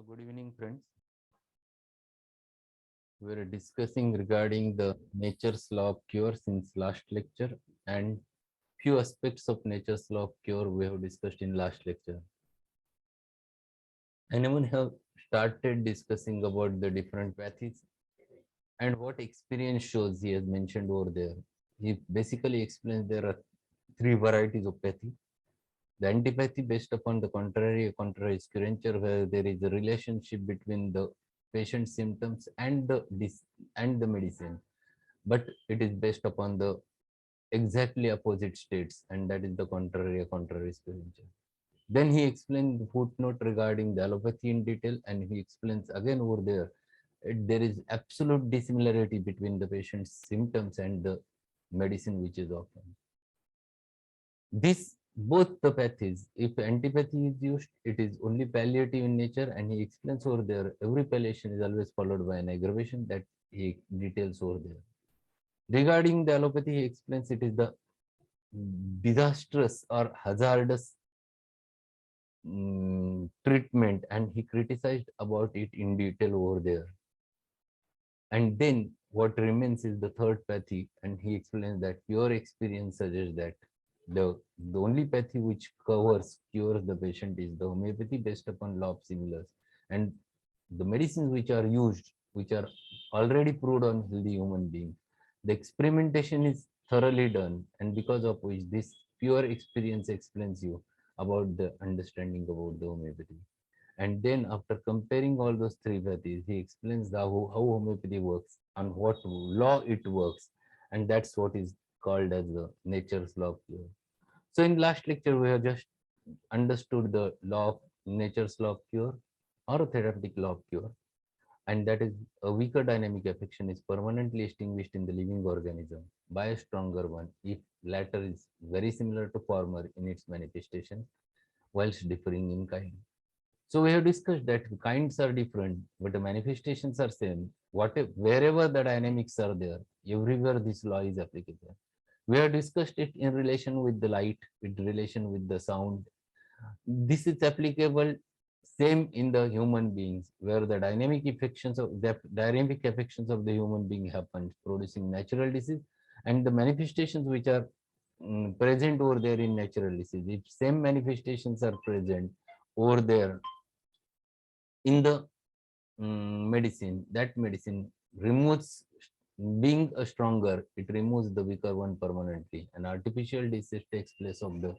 Good evening, friends. We were discussing regarding the nature's law of cure since last lecture, and few aspects of nature's law of cure we have discussed in last lecture. Anyone have started discussing about the different pathies and what experience shows he has mentioned over there. He basically explains there are three varieties of pathy. The antipathy based upon the contrary curature, where there is a relationship between the patient symptoms and the medicine, but it is based upon the exactly opposite states, and that is the contrary curature. Then he explained the footnote regarding the allopathy in detail, and he explains again over there there is absolute dissimilarity between the patient's symptoms and the medicine which is often. This both the pathies, if antipathy is used, it is only palliative in nature, and he explains over there every palliation is always followed by an aggravation that he details over there. Regarding the allopathy, he explains it is the disastrous or hazardous treatment, and he criticized about it in detail over there. And then what remains is the third pathy, and he explains that pure experience suggests that the only pathy which cures the patient is the homeopathy based upon law of similars, and the medicines which are used, which are already proved on healthy human beings, the experimentation is thoroughly done, and because of which this pure experience explains you about the understanding about the homeopathy. And then after comparing all those three pathies, he explains how homeopathy works and what law it works. And that's what is called as the nature's law of cure. So in last lecture, we have just understood the law of nature's law of cure or a therapeutic law of cure. And that is a weaker dynamic affection is permanently extinguished in the living organism by a stronger one if latter is very similar to former in its manifestation whilst differing in kind. So we have discussed that kinds are different, but the manifestations are same. Wherever the dynamics are there, everywhere this law is applicable. We have discussed it in relation with the light, in relation with the sound. This is applicable same in the human beings, where the dynamic affections of the human being happens, producing natural disease, and the manifestations which are present over there in natural disease. If same manifestations are present over there in the medicine, that medicine removes, being a stronger, it removes the weaker one permanently, and artificial disease takes place of the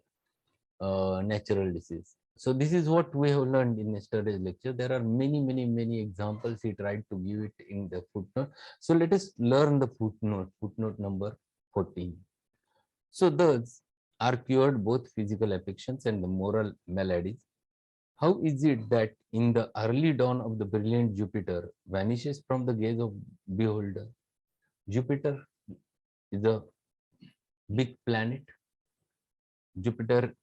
natural disease. So this is what we have learned in yesterday's lecture. There are many examples he tried to give it in the footnote. So let us learn the footnote number 14. So thus are cured both physical affections and the moral maladies. How is it that in the early dawn of the brilliant Jupiter vanishes from the gaze of beholder? Jupiter is a big planet. Jupiter,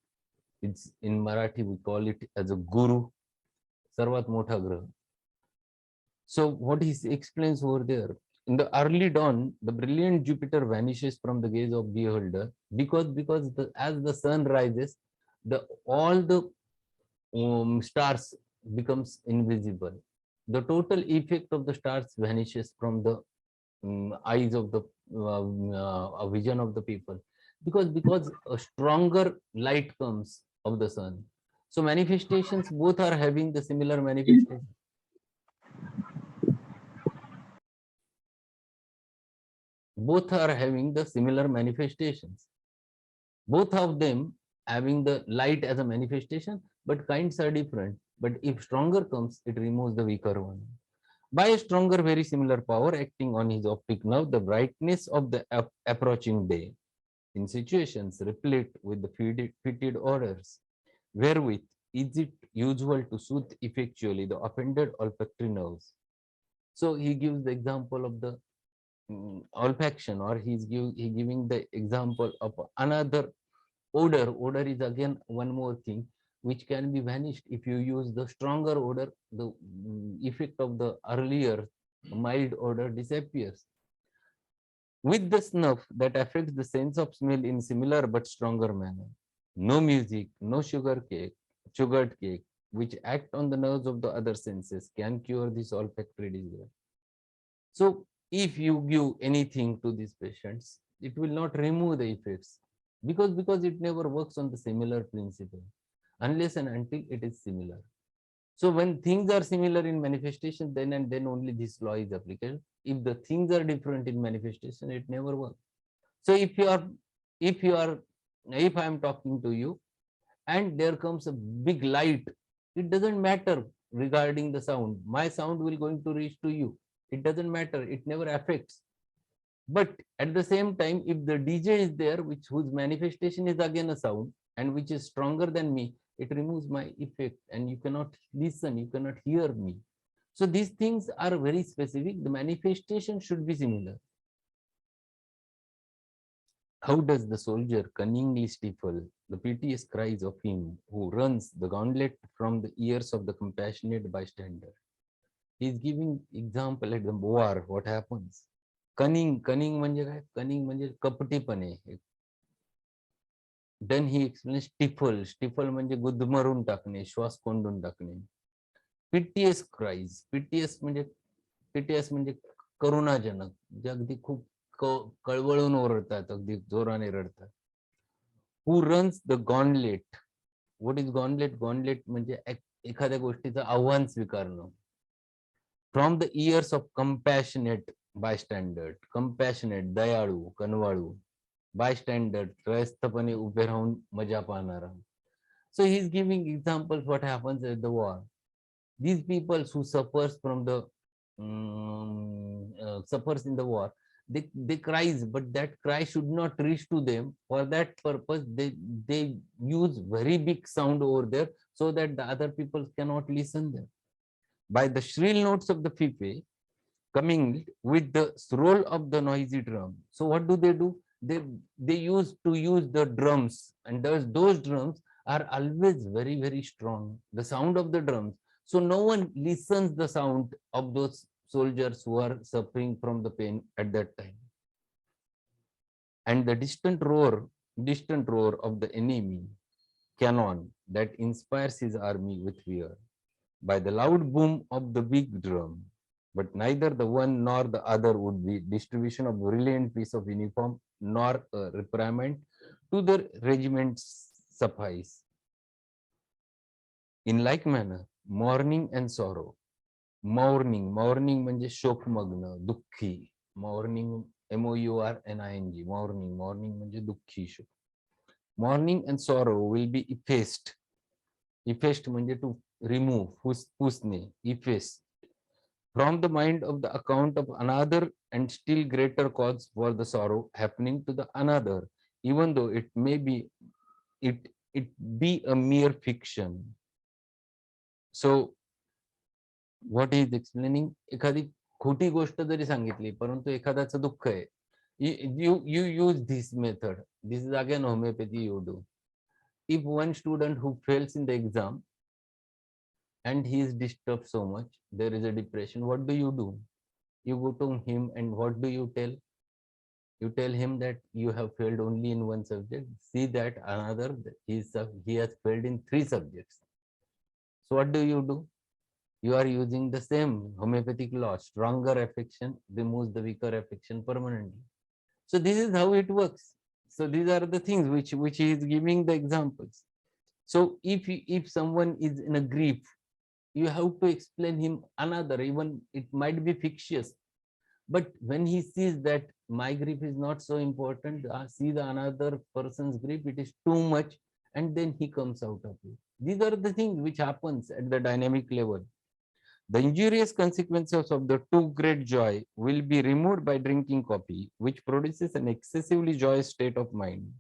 it's in Marathi, we call it as a guru, Sarvat Motha Graha. So what he explains over there, in the early dawn, the brilliant Jupiter vanishes from the gaze of beholder because as the sun rises, all the stars becomes invisible. The total effect of the stars vanishes from the eyes of the vision of the people, because a stronger light comes of the sun. So manifestations both are having the similar manifestation. Both are having the similar manifestations. Both of them having the light as a manifestation, but kinds are different. But if stronger comes, it removes the weaker one. By a stronger, very similar power acting on his optic nerve, the brightness of the approaching day, in situations replete with the fitted orders, wherewith is it usual to soothe effectually the offended olfactory nerves. So he gives the example of the olfaction, or he's giving the example of another odor. Odor is again one more thing which can be vanished if you use the stronger odor. The effect of the earlier mild odor disappears. With the snuff that affects the sense of smell in similar but stronger manner. No music, no sugared cake, which act on the nerves of the other senses can cure this olfactory disease. So if you give anything to these patients, it will not remove the effects because it never works on the similar principle unless and until it is similar. So when things are similar in manifestation, then and then only this law is applicable. If the things are different in manifestation, it never works. So if you are, if I am talking to you and there comes a big light, it doesn't matter regarding the sound. My sound will going to reach to you. It doesn't matter. It never affects. But at the same time, if the DJ is there, which whose manifestation is again a sound and which is stronger than me, it removes my effect and you cannot listen, you cannot hear me. So these things are very specific. The manifestation should be similar. How does the soldier cunningly stifle the piteous cries of him who runs the gauntlet from the ears of the compassionate bystander? He is giving example at the war, what happens. Cunning म्हणजे काय? Cunning म्हणजे कपटीपणे. Then he explains stifle म्हणजे गुदमरून टाकणे, श्वास कोंडून टाकणे. Piteous cries, piteous म्हणजे करुणाजनक, जे अगदी खूप कळवळून ओरडतात, अगदी जोराने रडतात. Who runs the gauntlet? What is gauntlet? Gauntlet म्हणजे एखाद्या गोष्टीचं आव्हान स्वीकारणं. From the ears of compassionate bystander, compassionate, दयाळू, कनवाळू, bystander, त्रयस्थपणे उभे राहून मजा पाहणारा. So he is giving examples what happens at the war. These people who suffers from the suffers in the war, they cries, but that cry should not reach to them. For that purpose, they use very big sound over there so that the other people cannot listen them. By the shrill notes of the fife coming with the roll of the noisy drum. So what do? They use the drums, and those drums are always very, very strong. The sound of the drums. So no one listens the sound of those soldiers who are suffering from the pain at that time. And the distant roar of the enemy cannon that inspires his army with fear. By the loud boom of the big drum, but neither the one nor the other would be distribution of brilliant piece of uniform nor a reprimand to the regiments suffice. In like manner, mourning and sorrow. Mourning म्हणजे शोकमग्न, दुःखी. Mourning, mourning, mourning म्हणजे दुःखी शोक. Mourning and sorrow will be effaced. Effaced म्हणजे to remove, पुसणे, efface from the mind of the account of another and still greater cause for the sorrow happening to the another, even though it may be it be a mere fiction. So what he is explaining, एखादी खोटी गोष्ट जरी सांगितली परंतु एखाद्याचं दुःख आहे, you use this method. This is again homeopathy you do. If one student who fails in the exam and he is disturbed so much, there is a depression, what do? You go to him and what do you tell? You tell him that you have failed only in one subject. See that another, he has failed in 3 subjects. So what do? You are using the same homeopathic law. Stronger affection removes the weaker affection permanently. So this is how it works. So these are the things which he is giving the examples. So if someone is in a grief, you have to explain him another, even it might be fictitious. But when he sees that my grief is not so important, see the another person's grief, it is too much, and then he comes out of it. These are the things which happens at the dynamic level. The injurious consequences of the too great joy will be removed by drinking coffee, which produces an excessively joyous state of mind.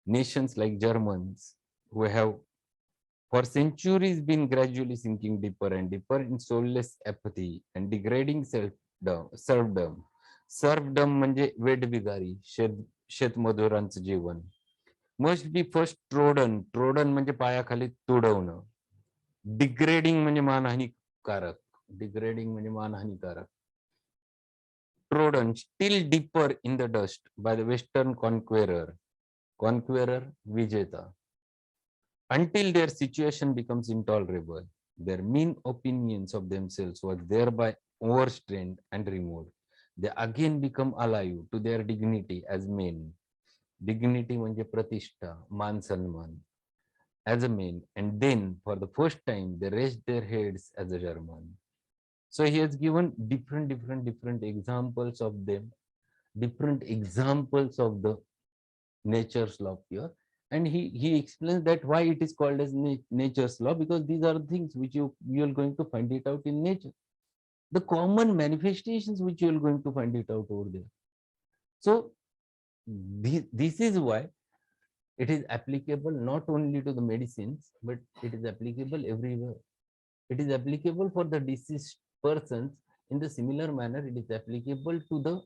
Nations like Germans, who have for centuries been gradually sinking deeper and deeper in soulless apathy and degrading serfdom. Serfdom म्हणजे वेठबिगारी, शेतमजुरांचं जीवन. Must be first trodden म्हणजे पायाखाली तुडवणं. Degrading म्हणजे मानहानिकारक. Trodden still deeper in the dust by the Western conqueror, विजेता. until their situation becomes intolerable. Their mean opinions of themselves was thereby overstrained and removed. They again become alive to their dignity as men. Dignity म्हणजे प्रतिष्ठा, मान सन्मान as a man, and then for the first time they raised their heads as a German. So he has given different examples of them, different examples of the nature's law here, and he explains that why it is called as nature's law, because these are things which you are going to find it out in nature, the common manifestations which you are going to find it out over there. So this is why it is applicable not only to the medicines, but it is applicable everywhere. It is applicable for the deceased persons. In the similar manner, it is applicable to the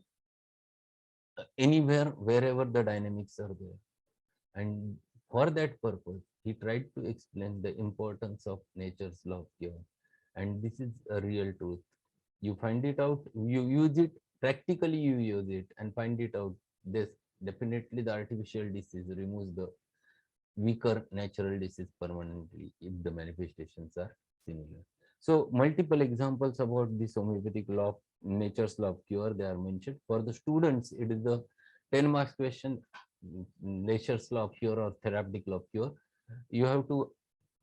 anywhere wherever the dynamics are there. And for that purpose, he tried to explain the importance of nature's law of cure. And this is a real truth. You find it out, you use it, practically you use it and find it out. This definitely the artificial disease removes the weaker natural disease permanently if the manifestations are similar. So multiple examples about this homeopathic law of nature's law of cure they are mentioned. For the students, it is the 10 marks question, nature's law of cure or therapeutic law of cure. You have to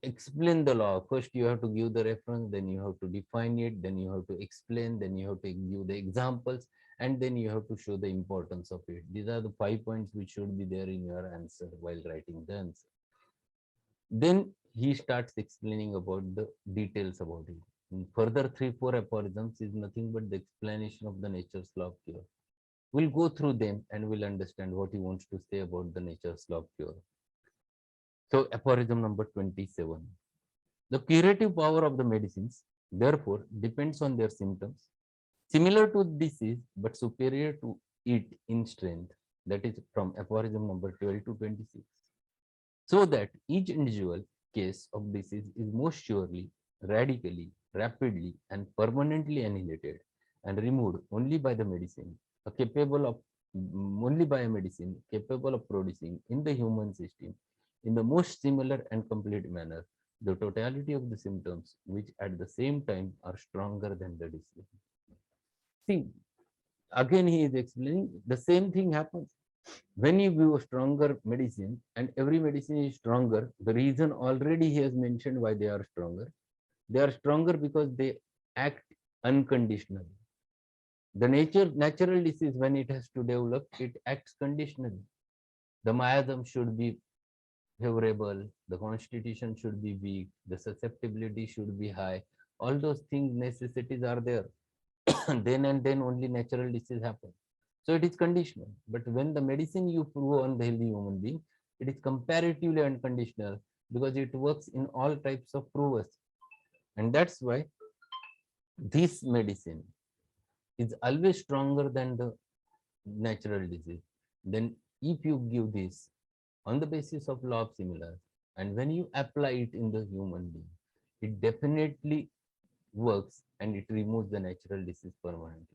explain the law. First you have to give the reference, then you have to define it, then you have to explain, then you have to give the examples, and then you have to show the importance of it. These are the 5 points which should be there in your answer while writing the answer. Then he starts explaining about the details about it. And further 3-4 aphorisms is nothing but the explanation of the nature's law of cure. We'll go through them and we'll understand what he wants to say about the nature's law of cure. So aphorism number 27. The curative power of the medicines, therefore, depends on their symptoms, similar to disease but superior to it in strength. That is from aphorism number 12 to 26. So that each individual case of disease is most surely, radically, rapidly, and permanently annihilated and removed only by the medicine, capable of only by a medicine capable of producing in the human system in the most similar and complete manner the totality of the symptoms which at the same time are stronger than the disease. See, again he is explaining the same thing happens when you give a stronger medicine, and every medicine is stronger. The reason already he has mentioned why they are stronger. They are stronger because they act unconditionally. The natural disease, when it has to develop, it acts conditionally. The miasm should be favorable, the constitution should be weak, the susceptibility should be high. All those things, necessities are there. Then and then only natural disease happens. So it is conditional. But when the medicine you prove on the healthy human being, it is comparatively unconditional because it works in all types of provers. And that's why this medicine is always stronger than the natural disease. Then if you give this on the basis of law of similar, and when you apply it in the human being, it definitely works and it removes the natural disease permanently.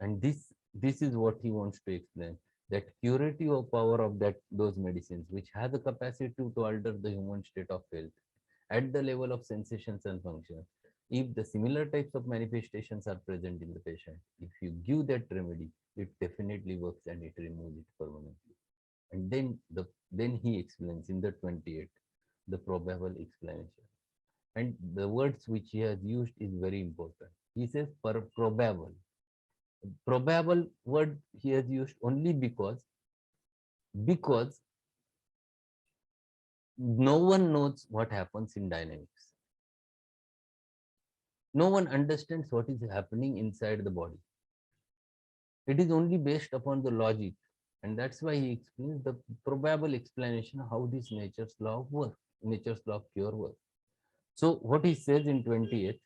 And this is what he wants to explain, that curative power of that those medicines which have the capacity to alter the human state of health at the level of sensations and functions. If the similar types of manifestations are present in the patient, if you give that remedy, it definitely works and it removes it permanently. And then he explains in the 28 the probable explanation. And the words which he has used is very important. He says probable. Probable word he has used only because no one knows what happens in dynamics. No one understands what is happening inside the body. It is only based upon the logic, and that's why he explains the probable explanation of how this nature's law works, nature's law of cure works. So what he says in 28,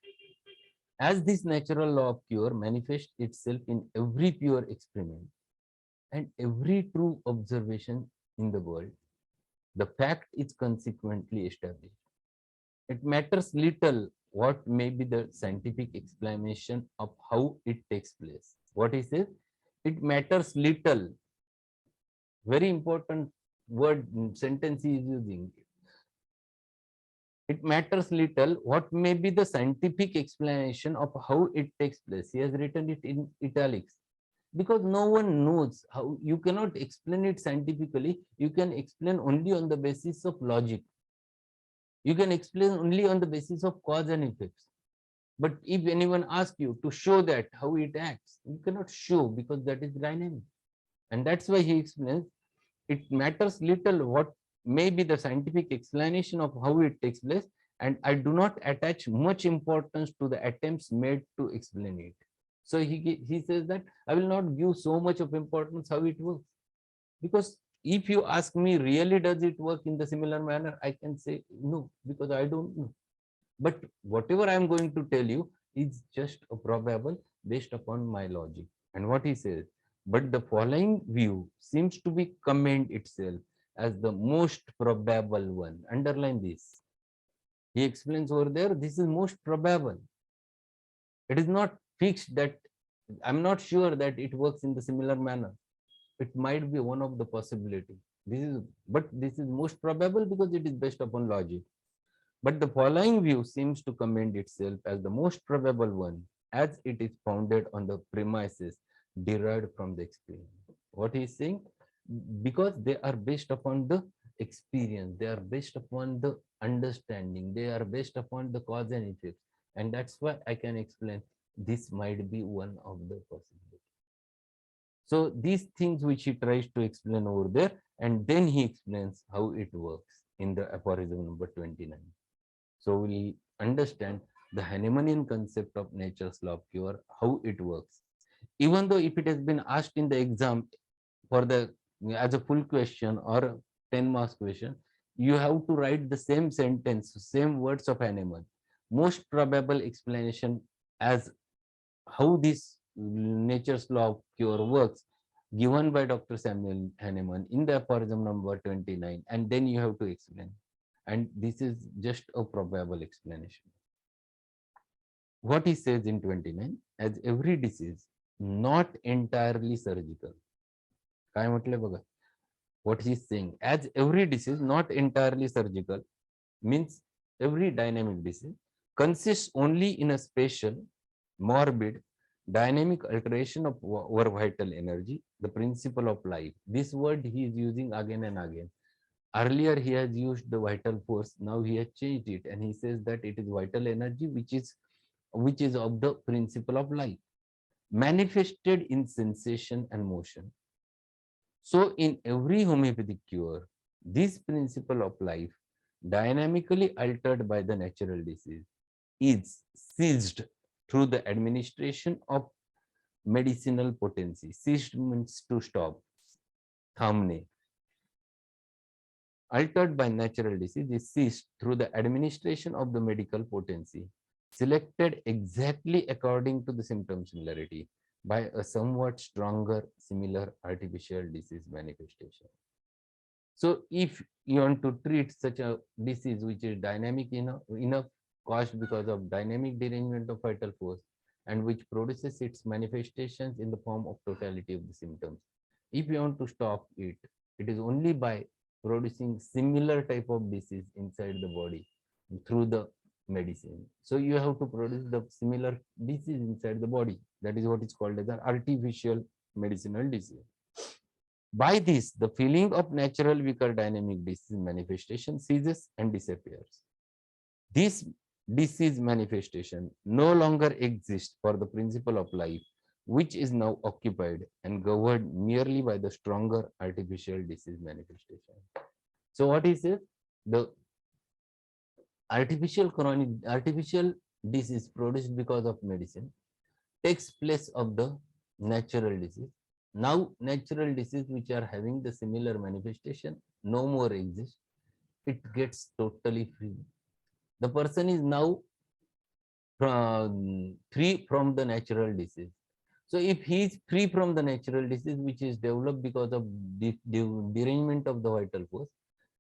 as this natural law of cure manifests itself in every pure experiment and every true observation in the world, the fact is consequently established. It matters little what may be the scientific explanation of how it takes place. What he says, it matters little. Very important word sentence he is using. It matters little what may be the scientific explanation of how it takes place. He has written it in italics because no one knows how. You cannot explain it scientifically. You can explain only on the basis of logic. You can explain only on the basis of cause and effects. But if anyone asks you to show that how it acts, you cannot show because that is dynamic. And that's why he explains it matters little what may be the scientific explanation of how it takes place, and I do not attach much importance to the attempts made to explain it. So he says that I will not give so much of importance how it works, because if you ask me really does it work in the similar manner, I can say no, because I don't know. But whatever I am going to tell you is just a probable based upon my logic. And what he says, but the following view seems to be commend itself as the most probable one. Underline this. He explains over there, this is most probable. It is not fixed that I'm not sure that it works in the similar manner. It might be one of the possibility. But this is most probable because it is based upon logic. But the following view seems to commend itself as the most probable one, as it is founded on the premises derived from the experience. What he is saying, because they are based upon the experience, they are based upon the understanding, they are based upon the cause and effect. And that's why I can explain this might be one of the possibilities. So these things which he tries to explain over there, and then he explains how it works in the aphorism number 29. So we understand the Hahnemannian concept of nature's law of cure, how it works. Even though if it has been asked in the exam for the as a full question or a 10 marks question, you have to write the same sentence, same words of Hahnemann. Most probable explanation as how this nature's law of cure works, given by Dr. Samuel Hahnemann in the aphorism number 29, and then you have to explain. And this is just a probable explanation. What he says in 29, as every disease, not entirely surgical. काय म्हटलंय बघा. What he is saying, as every disease, not entirely surgical, means every dynamic disease consists only in a special, morbid, dynamic alteration of our vital energy, the principle of life. This word he is using again and again. Earlier he has used the vital force, now he has changed it, and he says that it is vital energy which is of the principle of life, manifested in sensation and motion. So in every homeopathic cure, this principle of life, dynamically altered by the natural disease, is seized through the administration of medicinal potency. Seized means to stop. Thamne. Altered by natural disease is seized through the administration of the medical potency, selected exactly according to the symptom similarity by a somewhat stronger similar artificial disease manifestation. So if you want to treat such a disease which is dynamic enough caused because of dynamic derangement of vital force and which produces its manifestations in the form of totality of the symptoms, if you want to stop it, it is only by producing similar type of disease inside the body through the medicine. So you have to produce the similar disease inside the body. That is what is called as an artificial medicinal disease. By this, the feeling of natural weaker dynamic disease manifestation ceases and disappears. This disease manifestation no longer exists for the principle of life, which is now occupied and governed merely by the stronger artificial disease manifestation. So what he says, the artificial disease produced because of medicine takes place of the natural disease. Now natural disease which are having the similar manifestation no more exist. It gets totally free. The person is now free from the natural disease. So if he is free from the natural disease which is developed because of the derangement of the vital force,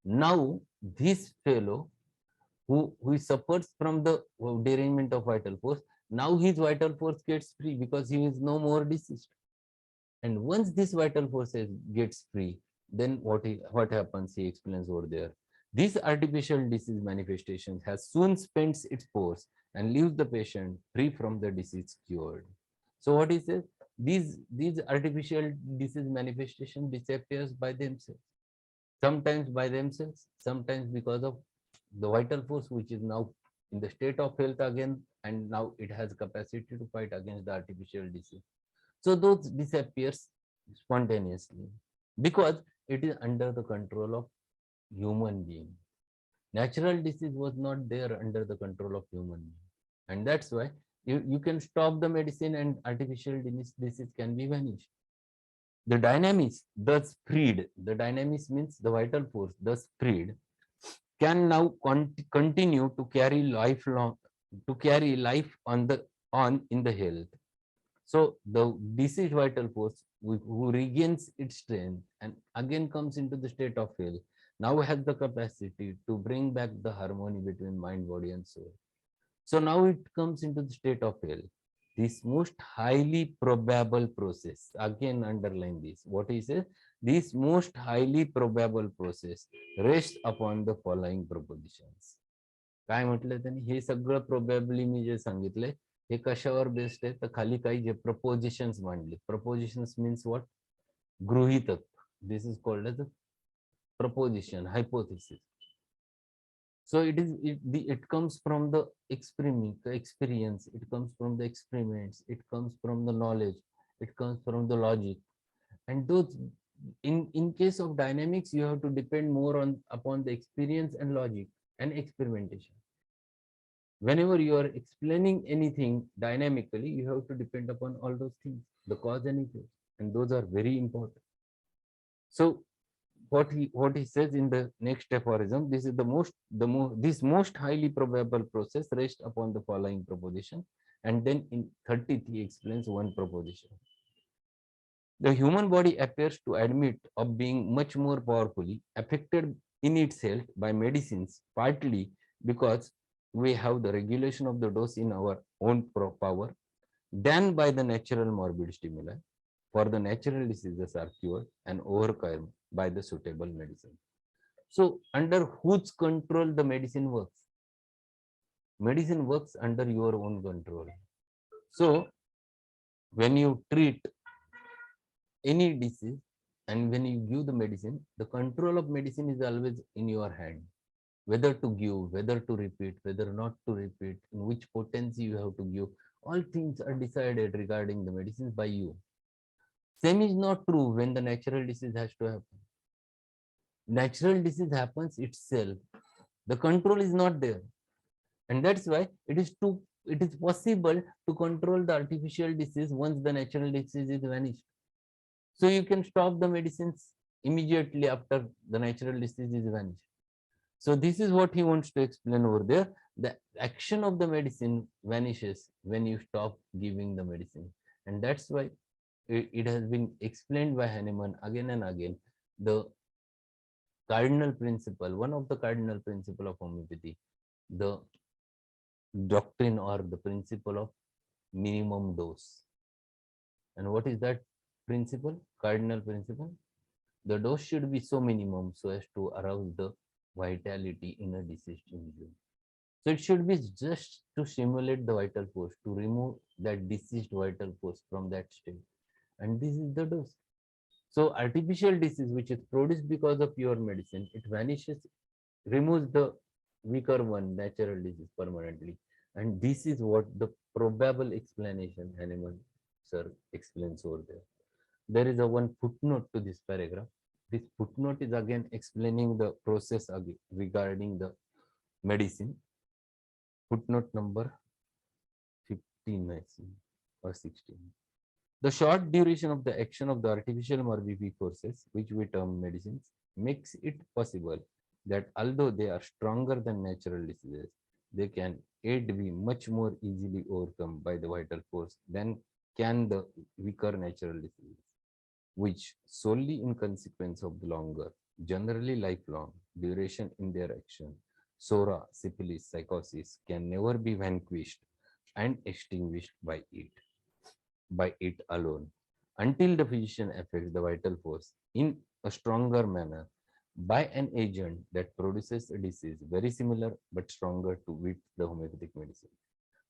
now this fellow who suffers from the derangement of vital force, now his vital force gets free because he is no more diseased. And once this vital force gets free, then what happens, he explains over there. This artificial disease manifestation has soon spent its course and leaves the patient free from the disease cured. So what he says, these artificial disease manifestation disappears by themselves. Sometimes by themselves, sometimes because of the vital force which is now in the state of health again, and now it has capacity to fight against the artificial disease. So those disappears spontaneously because it is under the control of human being. Natural disease was not there under the control of human being. And that's why you can stop the medicine and artificial disease can be vanished. The dynamics thus freed, the dynamics means the vital force thus freed, can now continue to carry lifelong, to carry life on in the health. So the deceased vital force who regains its strength and again comes into the state of health now has the capacity to bring back the harmony between mind, body, and soul. So now it comes into the state of health. This most highly probable process, again underline this, what he says, this most highly probable process rests upon the following propositions. काय म्हटलं त्यांनी, हे सगळं probably मी जे सांगितलंय हे कशावर based आहे, तर खाली काही जे प्रपोजिशन्स मांडले. प्रपोजिशन्स मीन्स व्हॉट, गृहीतक. This is called as a proposition, hypothesis. So it comes from the experience, it comes from the experiments, it comes from the knowledge, it comes from the logic. And those, in case of dynamics, you have to depend more on upon the experience and logic and experimentation. Whenever you are explaining anything dynamically, you have to depend upon all those things, the cause and effect, and those are very important. So what he says in the next aphorism, this is this most highly probable process rests upon the following proposition, and then in 30th he explains one proposition. The human body appears to admit of being much more powerfully affected in its health by medicines, partly because we have the regulation of the dose in our own power, than by the natural morbid stimuli. For the natural diseases are cured and overcome by the suitable medicine. So under whose control the medicine works? Medicine works under your own control. So when you treat any disease and when you give the medicine, the control of medicine is always in your hand. Whether to give, whether to repeat, whether not to repeat, in which potency you have to give, all things are decided regarding the medicines by you. Same is not true when the natural disease has to happen. Natural disease happens itself. The control is not there. And that's why it is possible to control the artificial disease once the natural disease is vanished. So you can stop the medicines immediately after the natural disease is vanished. So this is what he wants to explain over there. The action of the medicine vanishes when you stop giving the medicine. And that's why it has been explained by Hahnemann again and again. The cardinal principle, one of the cardinal principle of homeopathy, the doctrine or the principle of minimum dose. And what is that principle? Cardinal principle. The dose should be so minimum so as to arouse the vitality in a deceased individual. So it should be just to stimulate the vital force, to remove that deceased vital force from that state. And this is the dose. So artificial disease, which is produced because of pure medicine, it vanishes, removes the weaker one, natural disease permanently. And this is what the probable explanation Hahnemann sir explains over there. There is a one footnote to this paragraph. This footnote is again explaining the process regarding the medicine. Footnote number 15, I see, or 16. The short duration of the action of the artificial morbific forces, which we term medicines, makes it possible that although they are stronger than natural diseases, they can yet be much more easily overcome by the vital force than can the weaker natural diseases, which solely in consequence of the longer, generally lifelong duration in their action, sora, syphilis, psychosis, can never be vanquished and extinguished by it alone, until the physician affects the vital force in a stronger manner by an agent that produces a disease very similar but stronger to with the homeopathic medicine.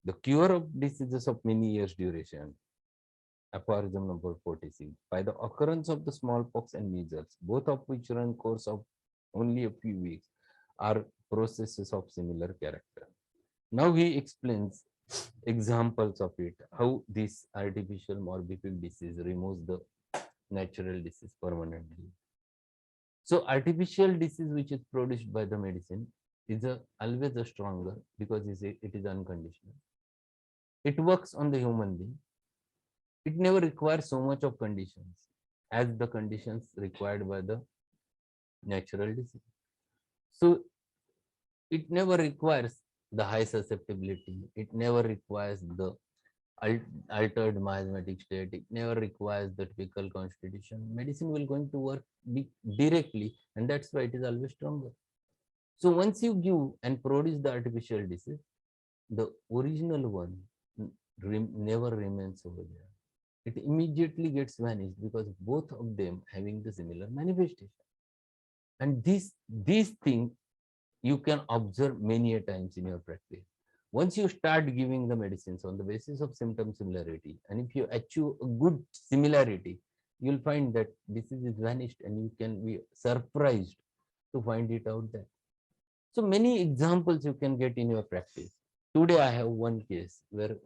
The cure of diseases of many years duration, aphorism number 46, by the occurrence of the smallpox and measles, both of which run course of only a few weeks, are processes of similar character. Now he explains examples of it, how this artificial morbific disease removes the natural disease permanently. So artificial disease which is produced by the medicine is always a stronger because it is unconditional. It works on the human being. It never requires so much of conditions as the conditions required by the natural disease. So it never requires the high susceptibility. It never requires the altered miasmatic state. It never requires the typical constitution. Medicine will going to work directly, and that's why it is always stronger. So once you give and produce the artificial disease, the original one never remains over there. It immediately gets vanished because both of them having the similar manifestation. And these things you can observe many a times in your practice. Once you start giving the medicines on the basis of symptom similarity, and if you achieve a good similarity, you'll find that disease is vanished and you can be surprised to find it out there. So many examples you can get in your practice. Today I have one case where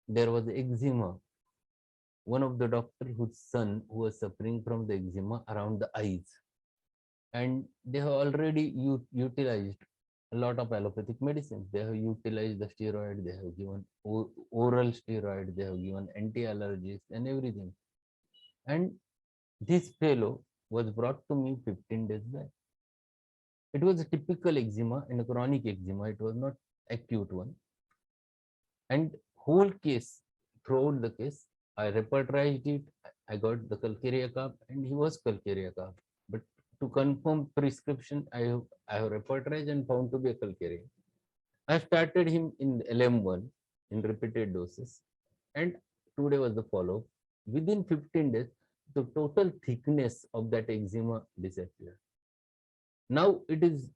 there was eczema. One of the doctor whose son who was suffering from the eczema around the eyes, and they have already utilized a lot of allopathic medicines. They have utilized the steroid, they have given oral steroid, they have given anti-allergies and everything. And this fellow was brought to me 15 days back. It was a typical eczema and a chronic eczema. It was not acute one. And whole case, throughout the case, I repertorized it. I got the calcarea cup, and he was calcarea cup. But to confirm prescription, I have repertorized and found to be a calcarea. I started him in LM1 in repeated doses, and today was the follow-up. Within 15 days, the total thickness of that eczema disappeared. Now it is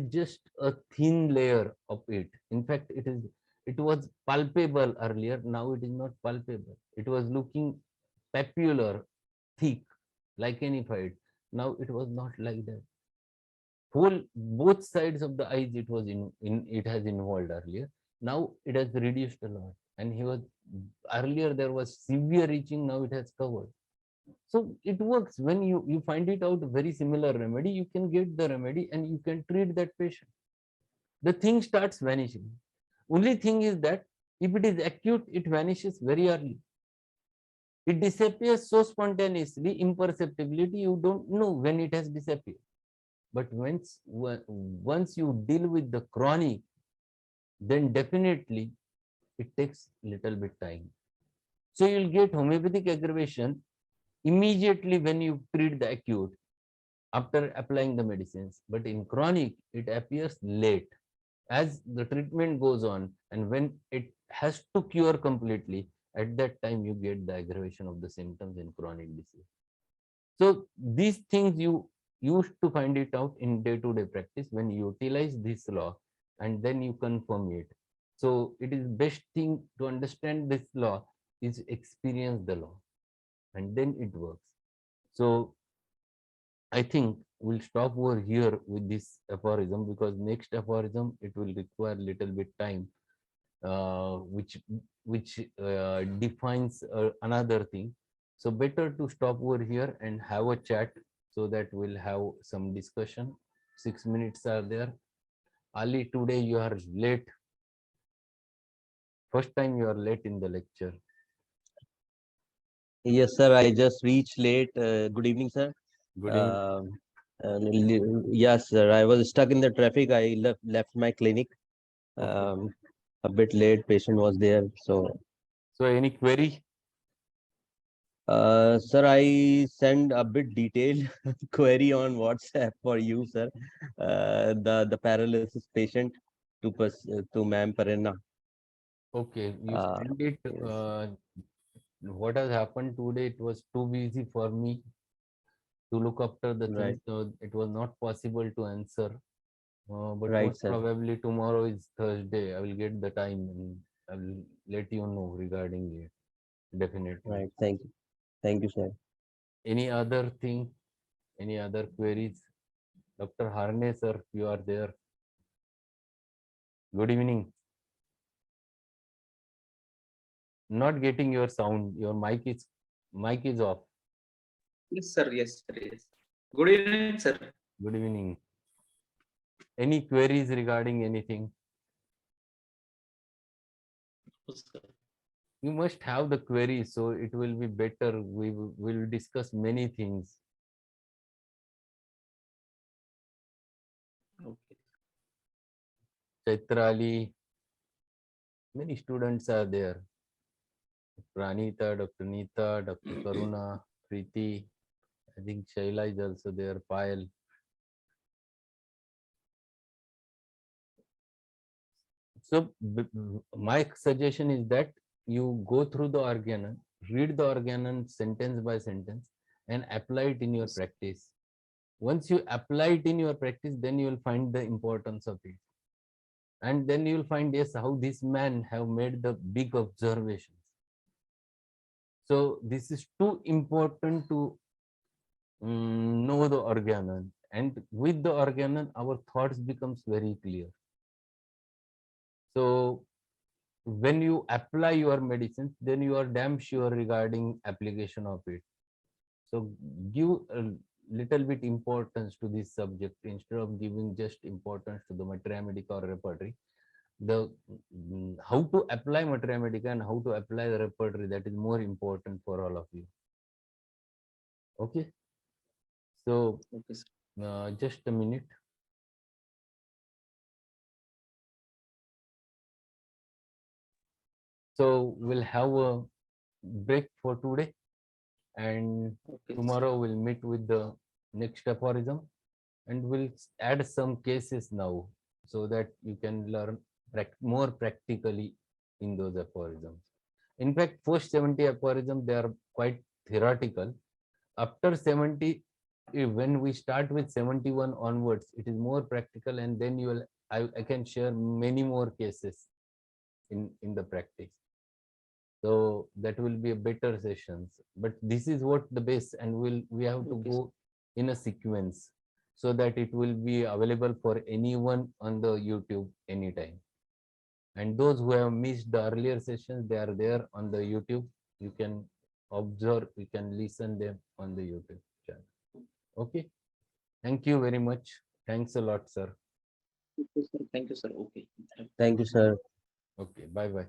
just a thin layer of it. In fact, it was palpable earlier. Now it is not palpable. It was looking papular, thick, lichenified. Now it was not like that. Whole both sides of the eyes it was in it has involved earlier. Now it has reduced a lot. And he was earlier there was severe itching. Now it has covered. So it works when you find it out very similar remedy, you can get the remedy and you can treat that patient. The thing starts vanishing. Only thing is that if it is acute, it vanishes very early. It disappears so spontaneously, imperceptibility, you don't know when it has disappeared. But once you deal with the chronic, then definitely it takes little bit time. So you'll get homeopathic aggravation immediately when you treat the acute after applying the medicines. But in chronic, it appears late as the treatment goes on, and when it has to cure completely, at that time you get the aggravation of the symptoms in chronic disease. So these things you used to find it out in day-to-day practice when you utilize this law and then you confirm it. So it is best thing to understand this law is experience the law and then it works. So I think we'll stop over here with this aphorism because next aphorism it will require little bit time, which defines another thing. So better to stop over here and have a chat so that we'll have some discussion. 6 minutes are there. Ali, today you are late. First time you are late in the lecture. Yes, sir. I just reached late. Good evening, sir. Good evening. Yes, sir. I was stuck in the traffic. I left my clinic Okay. um, a bit late. Patient was there. So, So any query? sir, I send a bit detailed query on WhatsApp for you, sir. The paralysis patient to Ma'am Parenna. Okay, you Uh, send it. yes. What has happened today? It was too busy for me. to look after the Right. things. So it was not possible to answer. But Right, most sir. probably tomorrow is Thursday. I will get the time and I will let you know regarding it. Definitely. Right. Thank you. Thank you, sir. Any other thing? Any other queries? Dr. Harne, sir, you are there. Good evening. Not getting your sound. Your mic is off. Yes, sir. Yes, sir. Yes. Good evening, sir. Good evening. Any queries regarding anything? Yes, sir. You must have the queries, so it will be better. We will discuss many things. Okay. Chaitrali, many students are there. Pranita, Dr. Neeta, Dr. Karuna, Preeti. I think Shaila is also there. Payal. So my suggestion is that you go through the Organon, read the Organon sentence by sentence, and apply it in your Yes. practice. Once you apply it in your practice, then you will find the importance of it. And then you will find, yes, how this man have made the big observations. So this is too important to know the Organon. And with the Organon, our thoughts becomes very clear. So when you apply your medicines, then you are damn sure regarding application of it. So give a little bit importance to this subject instead of giving just importance to the materia medica or repertory. The how to apply materia medica and how to apply the repertory, that is more important for all of you. Okay. So Okay, sir. just a minute. So we'll have a break for today, and Okay, sir. tomorrow we'll meet with the next aphorism, and we'll add some cases now so that you can learn more practically in those aphorisms. In fact, first 70 aphorisms, they are quite theoretical. After 70, when we start with 71 onwards, it is more practical, and then you will I can share many more cases in the practice. So that will be a better sessions. But this is what the base, and we have to Okay, sir. go in a sequence so that it will be available for anyone on the YouTube anytime. And those who have missed the earlier sessions, they are there on the YouTube. You can observe, you can listen them on the YouTube channel. Okay. Thank you very much. Thanks a lot, sir. Okay, sir. Thank you, sir. Okay. Thank you, sir. Okay. Bye bye.